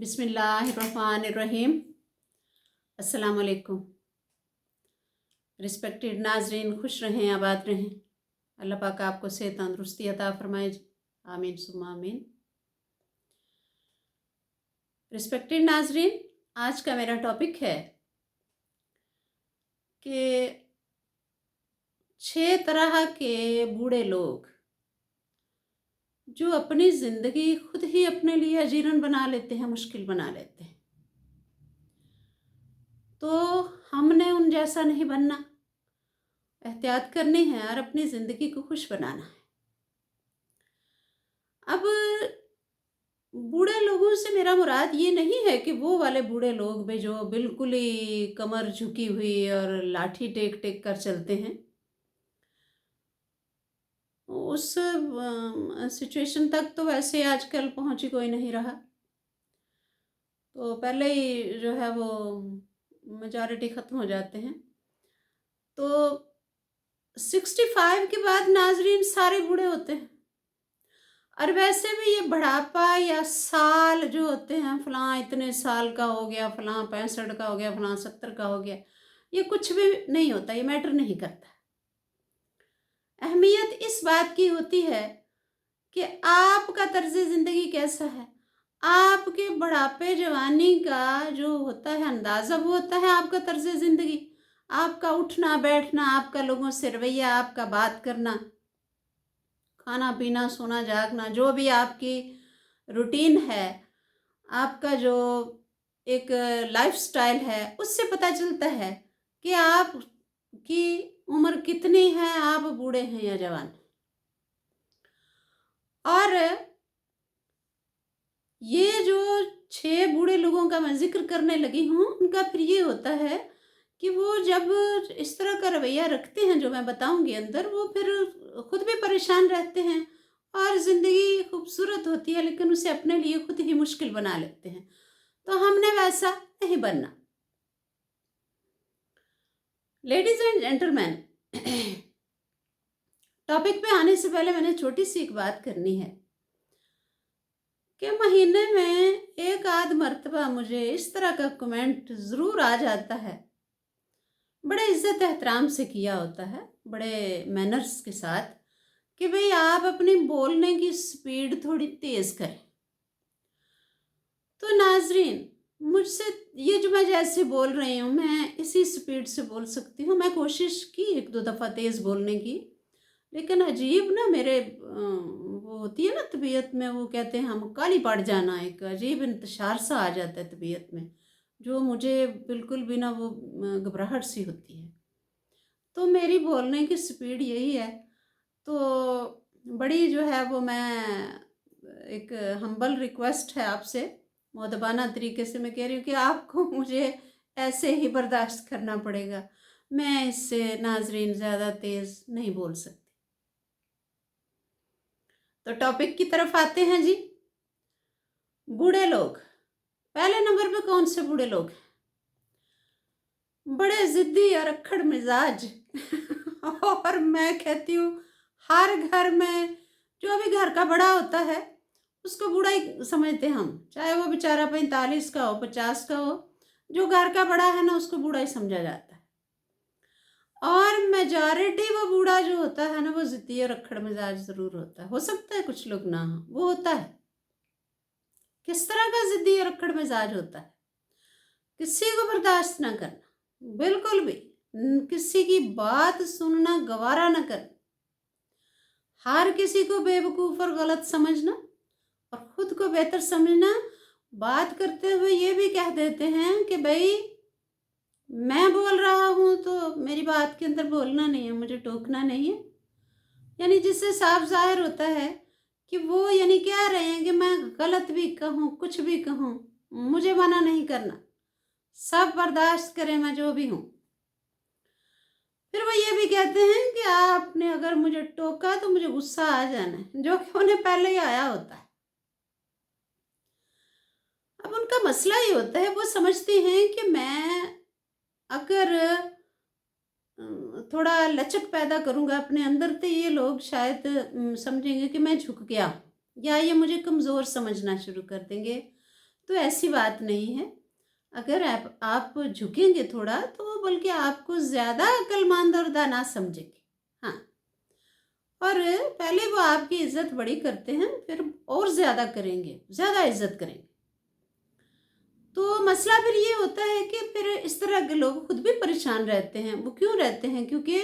बिस्मिल्लाहिर्रहमानिर्रहीम। अस्सलाम वालेकुम। रिस्पेक्टेड नाजरीन, खुश रहें, आबाद रहें। अल्लाह पाक आपको सेहत तंदुरुस्ती अता फरमाए। आमीन सुम्मा आमीन। रिस्पेक्टेड नाजरीन, आज का मेरा टॉपिक है कि 6 तरह के बूढ़े लोग जो अपनी ज़िंदगी खुद ही अपने लिए अजीरन बना लेते हैं, मुश्किल बना लेते हैं। तो हमने उन जैसा नहीं बनना, एहतियात करनी है और अपनी ज़िंदगी को खुश बनाना है। अब बूढ़े लोगों से मेरा मुराद ये नहीं है कि वो वाले बूढ़े लोग भी जो बिल्कुल ही कमर झुकी हुई और लाठी टेक टेक कर चलते हैं, उस सिचुएशन तक तो वैसे आजकल पहुंच ही कोई नहीं रहा। तो पहले ही जो है वो मेजॉरिटी ख़त्म हो जाते हैं। तो 65 के बाद नाजरीन सारे बूढ़े होते हैं। और वैसे भी ये बुढ़ापा या साल जो होते हैं, फलां इतने साल का हो गया, फलां 65 का हो गया, फलां 70 का हो गया, ये कुछ भी नहीं होता, ये मैटर नहीं करता। अहमियत इस बात की होती है कि आपका तर्ज ज़िंदगी कैसा है, आपके बुढ़ापे जवानी का जो होता है अंदाज़ा, वो होता है आपका तर्ज ज़िंदगी, आपका उठना बैठना, आपका लोगों से रवैया, आपका बात करना, खाना पीना, सोना जागना, जो भी आपकी रूटीन है, आपका जो एक लाइफस्टाइल है, उससे पता चलता है कि आपकी उम्र कितनी है, आप बूढ़े हैं या जवान। और ये जो 6 बूढ़े लोगों का मैं जिक्र करने लगी हूँ, उनका फिर ये होता है कि वो जब इस तरह का रवैया रखते हैं जो मैं बताऊंगी अंदर, वो फिर खुद भी परेशान रहते हैं और ज़िंदगी खूबसूरत होती है, लेकिन उसे अपने लिए खुद ही मुश्किल बना लेते हैं। तो हमने वैसा नहीं बनना। लेडीज एंड जेंटलमैन, टॉपिक पे आने से पहले मैंने छोटी सी एक बात करनी है कि महीने में एक आध मर्तबा मुझे इस तरह का कमेंट ज़रूर आ जाता है, बड़े इज्जत एहतराम से किया होता है, बड़े मैनर्स के साथ, कि भाई आप अपनी बोलने की स्पीड थोड़ी तेज़ करें। तो नाजरीन, मुझसे ये जो मैं जैसे बोल रही हूँ, मैं इसी स्पीड से बोल सकती हूँ। मैं कोशिश की 1-2 दफ़ा तेज़ बोलने की, लेकिन अजीब ना मेरे वो होती है ना तबीयत में, वो कहते हैं हम काली पड़ जाना, एक अजीब इंतशार सा आ जाता है तबीयत में, जो मुझे बिल्कुल भी ना वो घबराहट सी होती है। तो मेरी बोलने की स्पीड यही है। तो बड़ी जो है वो मैं एक हम्बल रिक्वेस्ट है आपसे, मुअद्दबाना तरीके से मैं कह रही हूँ कि आपको मुझे ऐसे ही बर्दाश्त करना पड़ेगा। मैं इससे नाजरीन ज़्यादा तेज़ नहीं बोल सकती। तो टॉपिक की तरफ आते हैं जी। बूढ़े लोग, पहले नंबर पे कौन से बूढ़े लोग हैं? बड़े ज़िद्दी और अक्खड़ मिजाज और मैं कहती हूँ हर घर में जो भी घर का बड़ा होता है उसको बूढ़ा ही समझते हम, चाहे वो बेचारा 45 का हो, 50 का हो, जो घर का बड़ा है ना उसको बूढ़ा ही समझा जाता है। और मेजॉरिटी वो बूढ़ा जो होता है ना, वो ज़िद्दी और अक्खड़ मिजाज ज़रूर होता है। हो सकता है कुछ लोग ना हो, वो होता है। किस तरह का ज़िद्दी और अक्खड़ मिजाज होता है? किसी को बर्दाश्त ना करना, बिल्कुल भी किसी की बात सुनना गवारा ना करना, हर किसी को बेवकूफ़ और गलत समझना और ख़ुद को बेहतर समझना। बात करते हुए ये भी कह देते हैं कि भाई मैं बोल रहा हूँ तो मेरी बात के अंदर बोलना नहीं है, मुझे टोकना नहीं है। यानी जिससे साफ ज़ाहिर होता है कि वो यानी कह रहे हैं कि मैं गलत भी कहूँ, कुछ भी कहूँ, मुझे मना नहीं करना, सब बर्दाश्त करें, मैं जो भी हूँ। फिर वो ये भी कहते हैं कि आपने अगर मुझे टोका तो मुझे गुस्सा आ जाना है, जो कि उन्हें पहले ही आया होता है। अब उनका मसला ये होता है, वो समझते हैं कि मैं अगर थोड़ा लचक पैदा करूँगा अपने अंदर तो ये लोग शायद समझेंगे कि मैं झुक गया, या ये मुझे कमज़ोर समझना शुरू कर देंगे। तो ऐसी बात नहीं है। अगर आप झुकेंगे थोड़ा तो वो बल्कि आपको ज़्यादा अक्लमंद और दाना समझेंगे। हाँ, और पहले वो आपकी इज्जत बड़ी करते हैं, फिर और ज़्यादा करेंगे, ज़्यादा इज्जत करेंगे। तो मसला फिर ये होता है कि फिर इस तरह के लोग खुद भी परेशान रहते हैं। वो क्यों रहते हैं? क्योंकि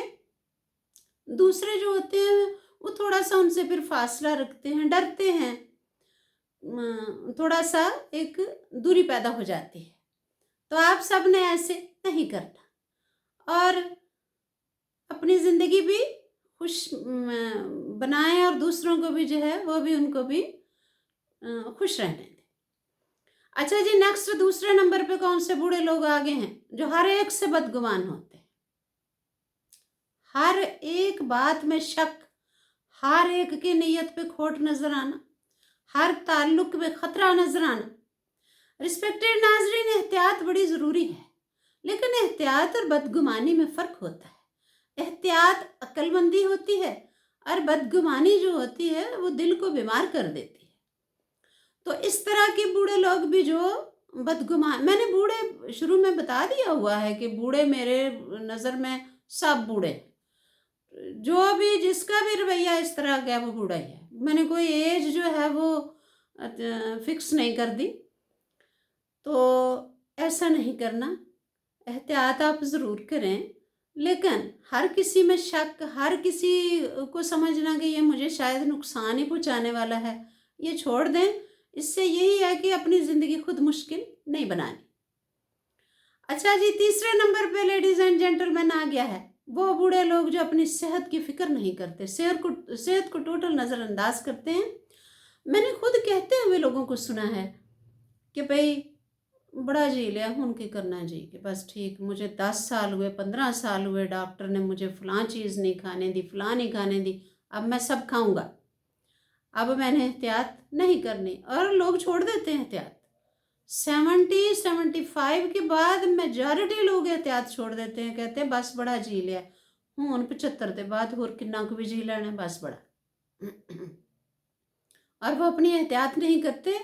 दूसरे जो होते हैं वो थोड़ा सा उनसे फिर फासला रखते हैं, डरते हैं, थोड़ा सा एक दूरी पैदा हो जाती है। तो आप सब ने ऐसे नहीं करना और अपनी ज़िंदगी भी खुश बनाएं और दूसरों को भी जो है वो भी उनको भी खुश रहने दें। अच्छा जी, नेक्स्ट दूसरे नंबर पे कौन से बूढ़े लोग आगे हैं? जो हर एक से बदगुमान होते हैं, हर एक बात में शक, हर एक की नीयत पे खोट नजर आना, हर ताल्लुक में खतरा नजर आना। रिस्पेक्टेड नाजरीन, एहतियात बड़ी ज़रूरी है, लेकिन एहतियात और बदगुमानी में फ़र्क होता है। एहतियात अक्लमंदी होती है और बदगुमानी जो होती है वो दिल को बीमार कर देती है। तो इस तरह के बूढ़े लोग भी जो बदगुमान, मैंने बूढ़े शुरू में बता दिया हुआ है कि बूढ़े मेरे नज़र में सब बूढ़े, जो भी जिसका भी रवैया इस तरह का है वो बूढ़ा ही है। मैंने कोई एज जो है वो फिक्स नहीं कर दी। तो ऐसा नहीं करना, एहतियात आप ज़रूर करें, लेकिन हर किसी में शक, हर किसी को समझना कि ये मुझे शायद नुकसान ही पहुंचाने वाला है, ये छोड़ दें। इससे यही है कि अपनी ज़िंदगी खुद मुश्किल नहीं बनानी। अच्छा जी, तीसरे नंबर पे लेडीज़ एंड जेंटलमैन आ गया है वो बूढ़े लोग जो अपनी सेहत की फ़िक्र नहीं करते, सेहत को टोटल नज़रअंदाज करते हैं। मैंने खुद कहते हुए लोगों को सुना है कि भाई बड़ा जी लिया हूँ की करना जी कि बस ठीक, मुझे 10 साल हुए, 15 साल हुए, डॉक्टर ने मुझे फ़लाँ चीज़ नहीं खाने दी, फ़लाँ नहीं खाने दी, अब मैं सब खाऊंगा, अब मैंने एहतियात नहीं करनी। और लोग छोड़ देते हैं एहतियात। 75 के बाद मेजॉरिटी लोग एहतियात छोड़ देते हैं, कहते हैं बस बड़ा जी लिया हूँ 75 के बाद होर किन्ना को भी जी लेना बस बड़ा। और वो अपनी एहतियात नहीं करते।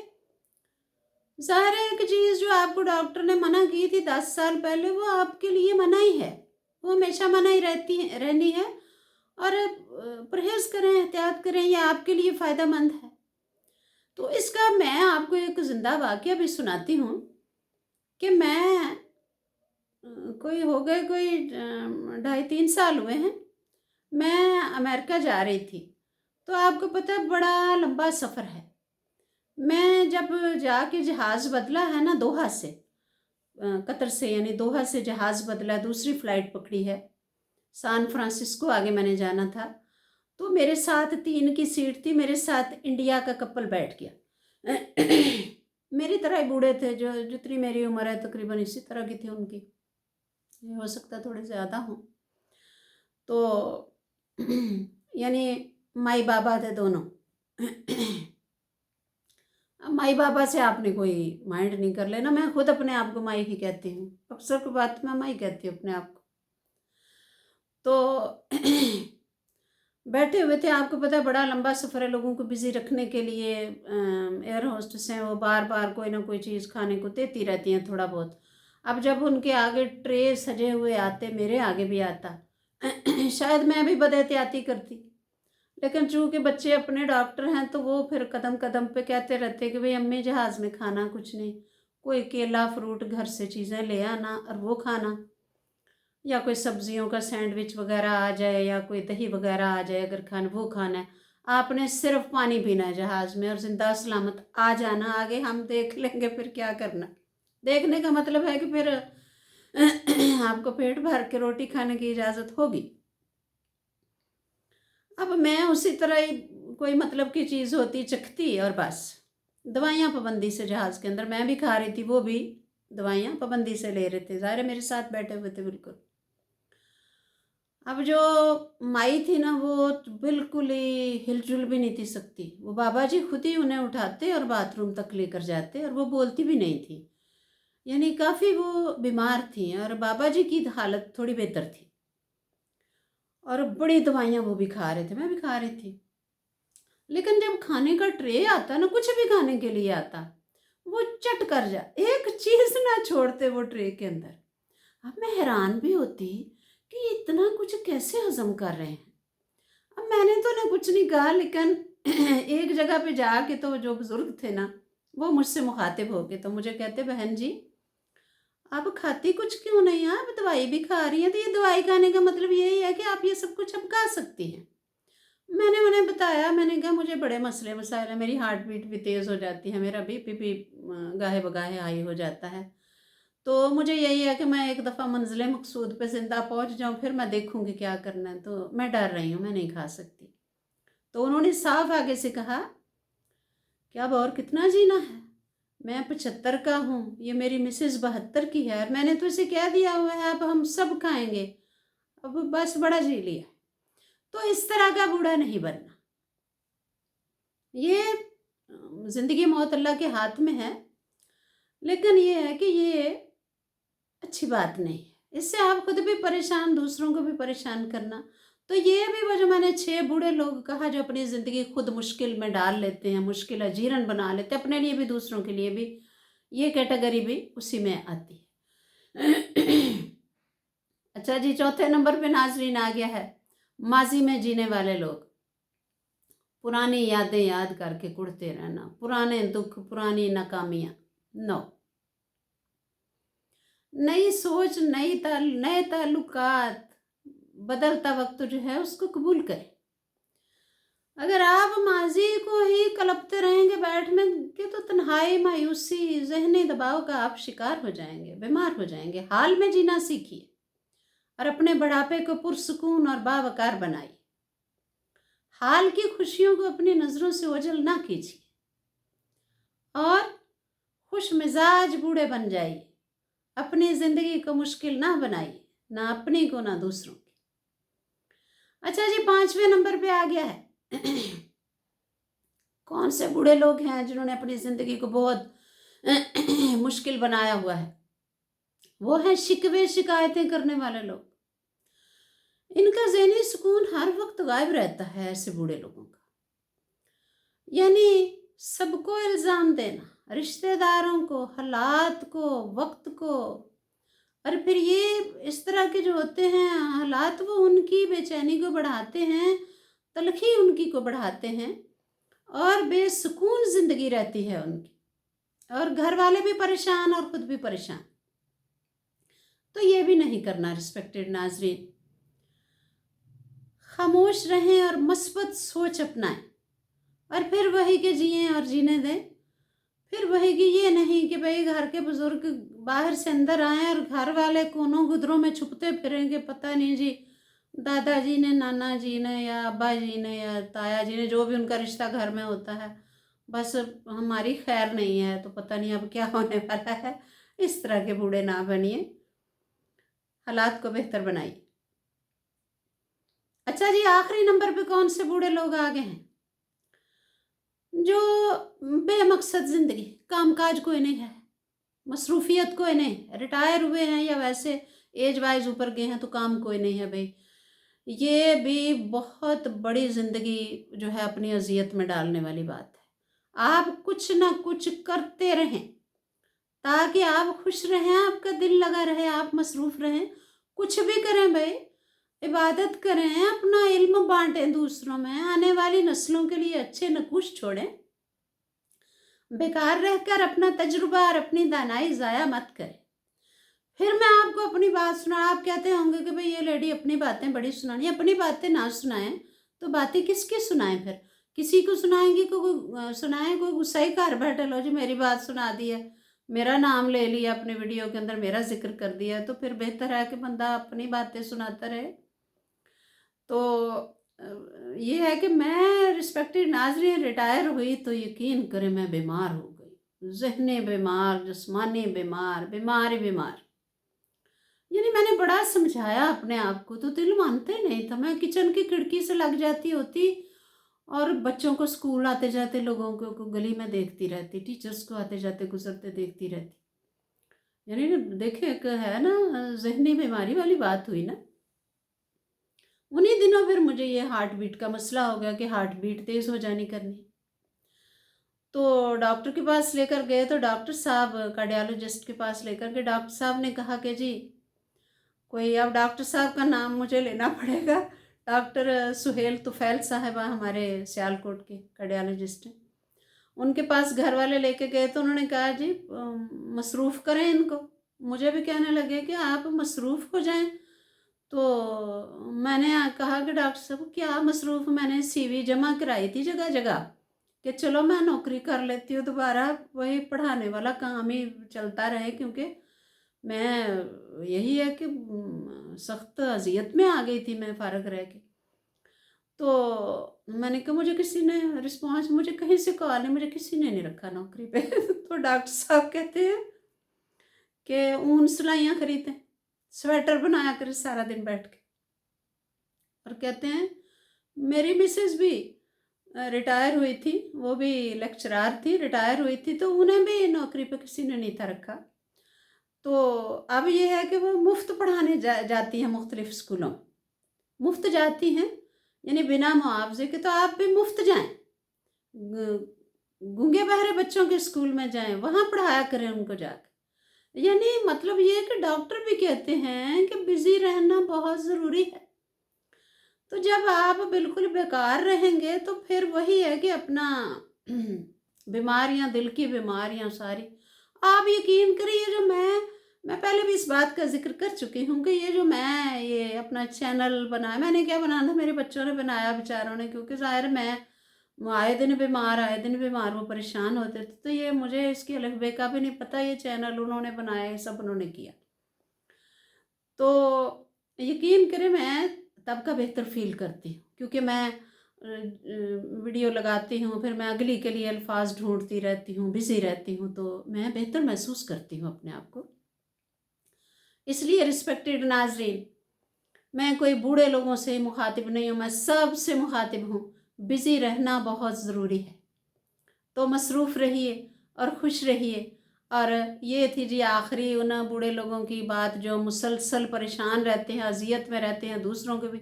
ज़ाहिर है एक चीज़ जो आपको डॉक्टर ने मना की थी 10 साल पहले वो आपके लिए मना ही है, वो हमेशा मना ही रहनी है। और परहेज़ करें, एहतियात करें, ये आपके लिए फ़ायदेमंद है। तो इसका मैं आपको एक ज़िंदा वाक़या भी सुनाती हूँ कि मैं कोई हो गए कोई 2.5-3 साल हुए हैं, मैं अमेरिका जा रही थी। तो आपको पता है बड़ा लंबा सफ़र है। मैं जब जाके जहाज़ बदला है ना दोहा से, कतर से, यानी दोहा से जहाज़ बदला, दूसरी फ़्लाइट पकड़ी है, सान फ्रांसिस्को आगे मैंने जाना था। तो मेरे साथ 3 की सीट थी, मेरे साथ इंडिया का कपल बैठ गया। मेरी तरह ही बूढ़े थे, जो जितनी मेरी उम्र है तकरीबन इसी तरह की थी उनकी, ये हो सकता है थोड़े ज़्यादा हों। तो यानी माई बाबा थे दोनों। अब माई बाबा से आपने कोई माइंड नहीं कर लेना, मैं खुद अपने आप को माई ही कहती हूँ, अक्सर की बात मैं माई कहती हूँ अपने आप को। तो बैठे हुए थे, आपको पता है बड़ा लंबा सफ़र है, लोगों को बिज़ी रखने के लिए एयर होस्टेस हैं, वो बार बार कोई ना कोई चीज़ खाने को देती रहती हैं थोड़ा बहुत। अब जब उनके आगे ट्रे सजे हुए आते, मेरे आगे भी आता, शायद मैं भी बदएहतियाती करती, लेकिन चूँकि बच्चे अपने डॉक्टर हैं तो वो फिर कदम कदम पे कहते रहते कि भाई अम्मी जहाज़ में खाना कुछ नहीं, कोई केला फ्रूट घर से चीज़ें ले आना और वो खाना, या कोई सब्जियों का सैंडविच वगैरह आ जाए या कोई दही वगैरह आ जाए, अगर खाना वो खाना है। आपने सिर्फ पानी पीना है जहाज़ में और जिंदा सलामत आ जाना, आगे हम देख लेंगे फिर क्या करना। देखने का मतलब है कि फिर आपको पेट भर के रोटी खाने की इजाज़त होगी। अब मैं उसी तरह ही कोई मतलब की चीज़ होती चखती और बस। दवाइयाँ पाबंदी से जहाज़ के अंदर मैं भी खा रही थी, वो भी दवाइयाँ पाबंदी से ले रहे थे, ज़ाहिर है मेरे साथ बैठे हुए थे बिल्कुल। अब जो माई थी ना वो बिल्कुल ही हिलजुल भी नहीं थी सकती। वो बाबा जी खुद ही उन्हें उठाते और बाथरूम तक लेकर जाते, और वो बोलती भी नहीं थी, यानी काफ़ी वो बीमार थी और बाबा जी की हालत थोड़ी बेहतर थी। और बड़ी दवाइयाँ वो भी खा रहे थे, मैं भी खा रही थी। लेकिन जब खाने का ट्रे आता ना, कुछ भी खाने के लिए आता, वो चट कर जा, एक चीज़ ना छोड़ते वो ट्रे के अंदर। अब मैं हैरान भी होती कि इतना कुछ कैसे हज़म कर रहे हैं। अब मैंने तो ना कुछ नहीं कहा, लेकिन एक जगह पे जाके तो जो बुज़ुर्ग थे ना, वो मुझसे मुखातिब हो गए, तो मुझे कहते, बहन जी आप खाती कुछ क्यों नहीं हैं? आप दवाई भी खा रही हैं, तो ये दवाई खाने का मतलब यही है कि आप ये सब कुछ अब खा सकती हैं। मैंने उन्हें बताया, मैंने कहा मुझे बड़े मसले मसाइल हैं, मेरी हार्ट बीट भी तेज़ हो जाती है, मेरा बीपी भी गाहे बगाहे हाई हो जाता है। तो मुझे यही है कि मैं एक दफ़ा मंज़िल मकसूद पे ज़िंदा पहुँच जाऊँ, फिर मैं देखूँगी क्या करना है, तो मैं डर रही हूँ, मैं नहीं खा सकती। तो उन्होंने साफ आगे से कहा कि अब और कितना जीना है? मैं 75 का हूँ, ये मेरी मिसेज़ 72 की है, और मैंने तो इसे कह दिया हुआ है अब हम सब खाएँगे, अब बस बड़ा जी लिया। तो इस तरह का बूढ़ा नहीं बनना। ये ज़िंदगी मौत अल्लाह के हाथ में है, लेकिन ये है कि ये अच्छी बात नहीं है। इससे आप खुद भी परेशान, दूसरों को भी परेशान करना। तो ये भी वो जो मैंने 6 बूढ़े लोग कहा जो अपनी ज़िंदगी खुद मुश्किल में डाल लेते हैं, मुश्किल अजीरन बना लेते हैं, अपने लिए भी दूसरों के लिए भी, ये कैटेगरी भी उसी में आती है। अच्छा जी, चौथे नंबर पे नाज़रीन आ गया है, माज़ी में जीने वाले लोग। पुरानी यादें याद करके कुढ़ते रहना, पुराने दुख, पुरानी नाकामियाँ। नो, नई सोच, नए ताल्लुकात, बदलता वक्त जो है उसको कबूल करें। अगर आप माजी को ही कलपते रहेंगे बैठ में के, तो तन्हाई, मायूसी, ज़हनी दबाव का आप शिकार हो जाएंगे, बीमार हो जाएंगे। हाल में जीना सीखिए और अपने बुढ़ापे को पुरसुकून और बावकार बनाइए। हाल की खुशियों को अपनी नज़रों से ओझल ना कीजिए और खुश मिजाज बूढ़े बन जाइए। अपनी ज़िंदगी को मुश्किल ना बनाइए, ना अपनी को ना दूसरों की। अच्छा जी, 5वें नंबर पे आ गया है कौन से बूढ़े लोग हैं जिन्होंने अपनी ज़िंदगी को बहुत मुश्किल बनाया हुआ है। वो हैं शिकवे शिकायतें करने वाले लोग। इनका ज़हनी सुकून हर वक्त गायब रहता है, ऐसे बूढ़े लोगों का। यानी सबको इल्ज़ाम देना, रिश्तेदारों को, हालात को, वक्त को, और फिर ये इस तरह के जो होते हैं हालात, वो उनकी बेचैनी को बढ़ाते हैं, तलखी उनकी को बढ़ाते हैं, और बेसुकून ज़िंदगी रहती है उनकी, और घर वाले भी परेशान और ख़ुद भी परेशान। तो ये भी नहीं करना रिस्पेक्टेड नाजरीन। खामोश रहें और मस्बत सोच अपनाएं, और फिर वही के जिएं और जीने दें। फिर वही कि ये नहीं कि भाई घर के बुजुर्ग बाहर से अंदर आए और घर वाले कोनों गुदरों में छुपते फिरेंगे, पता नहीं जी दादाजी ने, नाना जी ने, या अब्बा जी ने, या ताया जी ने, जो भी उनका रिश्ता घर में होता है, बस हमारी खैर नहीं है तो पता नहीं अब क्या होने वाला है। इस तरह के बूढ़े ना बनिए, हालात को बेहतर बनाइए। अच्छा जी, आखिरी नंबर पे कौन से बूढ़े लोग आ गए हैं? जो बेमकसद ज़िंदगी, कामकाज कोई नहीं है, मसरूफियत कोई नहीं, रिटायर हुए हैं या वैसे एज वाइज ऊपर गए हैं तो काम कोई नहीं है भाई। ये भी बहुत बड़ी ज़िंदगी जो है अपनी अजियत में डालने वाली बात है। आप कुछ ना कुछ करते रहें ताकि आप खुश रहें, आपका दिल लगा रहे, आप मसरूफ़ रहें। कुछ भी करें भाई, इबादत करें, अपना इल्म बांटें दूसरों में, आने वाली नस्लों के लिए अच्छे नकूश छोड़ें। बेकार रहकर अपना तजुर्बा और अपनी दानाई ज़ाया मत करें। फिर मैं आपको अपनी बात सुना, आप कहते होंगे कि भाई ये लेडी अपनी बातें बड़ी सुनानी, अपनी बातें ना सुनाएं तो बातें किसकी सुनाएं? फिर किसी को सुनाएंगी, को सुनाएं, कोई गुस्सा ही घर बैठे, लो जी मेरी बात सुना दी है, मेरा नाम ले लिया अपनी वीडियो के अंदर, मेरा जिक्र कर दिया, तो फिर बेहतर है कि बंदा अपनी बातें सुनाता रहे। तो ये है कि मैं रिस्पेक्टेड नाज़रीन रिटायर हुई तो यकीन करें मैं बीमार हो गई, ज़हनी बीमार, जिस्मानी बीमार, बीमार ही बीमार। यानी मैंने बड़ा समझाया अपने आप को तो दिल मानते नहीं था। मैं किचन की खिड़की से लग जाती होती और बच्चों को स्कूल आते जाते, लोगों को गली में देखती रहती, टीचर्स को आते जाते गुजरते देखती रहती। यानी देखे एक है ना, ज़हनी बीमारी वाली बात हुई ना। उन्हीं दिनों फिर मुझे ये हार्ट बीट का मसला हो गया कि हार्ट बीट तेज़ हो जानी करनी। तो डॉक्टर के पास लेकर गए तो डॉक्टर साहब कार्डियोलॉजिस्ट के पास लेकर गए। डॉक्टर साहब ने कहा कि जी कोई, अब डॉक्टर साहब का नाम मुझे लेना पड़ेगा। डॉक्टर सुहेल तुफैल साहिबा हमारे सियालकोट के कार्डियोलॉजिस्ट हैं। उनके पास घर वाले लेके गए तो उन्होंने कहा जी मसरूफ़ करें इनको। मुझे भी कहने लगे कि आप मसरूफ़ हो जाएं। तो मैंने कहा कि डॉक्टर साहब क्या मसरूफ़, मैंने सीवी जमा कराई थी जगह जगह कि चलो मैं नौकरी कर लेती हूँ दोबारा, वही पढ़ाने वाला काम ही चलता रहे, क्योंकि मैं यही है कि सख्त अजियत में आ गई थी मैं फारग रह के। तो मैंने कहा मुझे किसी ने रिस्पॉन्स, मुझे कहीं से कॉल नहीं, मुझे किसी ने नहीं रखा नौकरी पे। तो डॉक्टर साहब कहते हैं कि ऊन सिलाइयाँ खरीदें, स्वेटर बनाया करें सारा दिन बैठ के। और कहते हैं मेरी मिसेज भी रिटायर हुई थी, वो भी लेक्चरार थी, रिटायर हुई थी, तो उन्हें भी नौकरी पे किसी ने नहीं था रखा। तो अब ये है कि वो मुफ्त पढ़ाने जाती हैं मुख्तलिफ स्कूलों, मुफ्त जाती हैं, यानी बिना मुआवजे के। तो आप भी मुफ्त जाएं, गूंगे बहरे बच्चों के स्कूल में जाएं, वहाँ पढ़ाया करें उनको जाकर। यानी मतलब ये है कि डॉक्टर भी कहते हैं कि बिजी रहना बहुत ज़रूरी है। तो जब आप बिल्कुल बेकार रहेंगे तो फिर वही है कि अपना बीमारियां, दिल की बीमारियां सारी, आप यकीन करिए जो मैं पहले भी इस बात का जिक्र कर चुकी हूँ कि ये जो मैं ये अपना चैनल बनाया, मैंने क्या बनाया था, मेरे बच्चों ने बनाया बेचारों ने, क्योंकि ज़ाहिर मैं आए दिन बीमार, आए दिन बीमार, वो परेशान होते थे। तो ये मुझे इसकी अलग का भी नहीं पता, ये चैनल उन्होंने बनाया, ये सब उन्होंने किया। तो यकीन करें मैं तब का बेहतर फ़ील करती हूँ, क्योंकि मैं वीडियो लगाती हूँ, फिर मैं अगली के लिए अल्फाज ढूंढती रहती हूँ, बिज़ी रहती हूँ, तो मैं बेहतर महसूस करती हूँ अपने आप को। इसलिए रिस्पेक्टेड नाजरीन, मैं कोई बूढ़े लोगों से मुखातिब नहीं हूँ, मैं सब से मुखातिब हूँ। बिज़ी रहना बहुत ज़रूरी है, तो मसरूफ़ रहिए और खुश रहिए। और ये थी जी आखिरी उन बूढ़े लोगों की बात जो मुसलसल परेशान रहते हैं, अजियत में रहते हैं, दूसरों को भी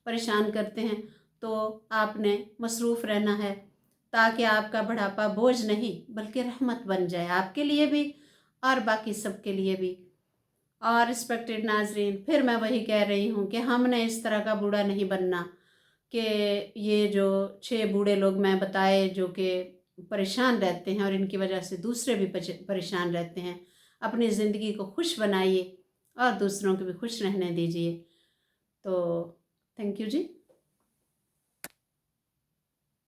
परेशान करते हैं। तो आपने मसरूफ़ रहना है ताकि आपका बुढ़ापा बोझ नहीं बल्कि रहमत बन जाए आपके लिए भी और बाकी सब के लिए भी। और रिस्पेक्टेड नाजरीन, फिर मैं वही कह रही हूँ कि हमने इस तरह का बूढ़ा नहीं बनना कि ये जो 6 बूढ़े लोग मैं बताए जो कि परेशान रहते हैं और इनकी वजह से दूसरे भी परेशान रहते हैं। अपनी ज़िंदगी को खुश बनाइए और दूसरों को भी खुश रहने दीजिए। तो थैंक यू जी।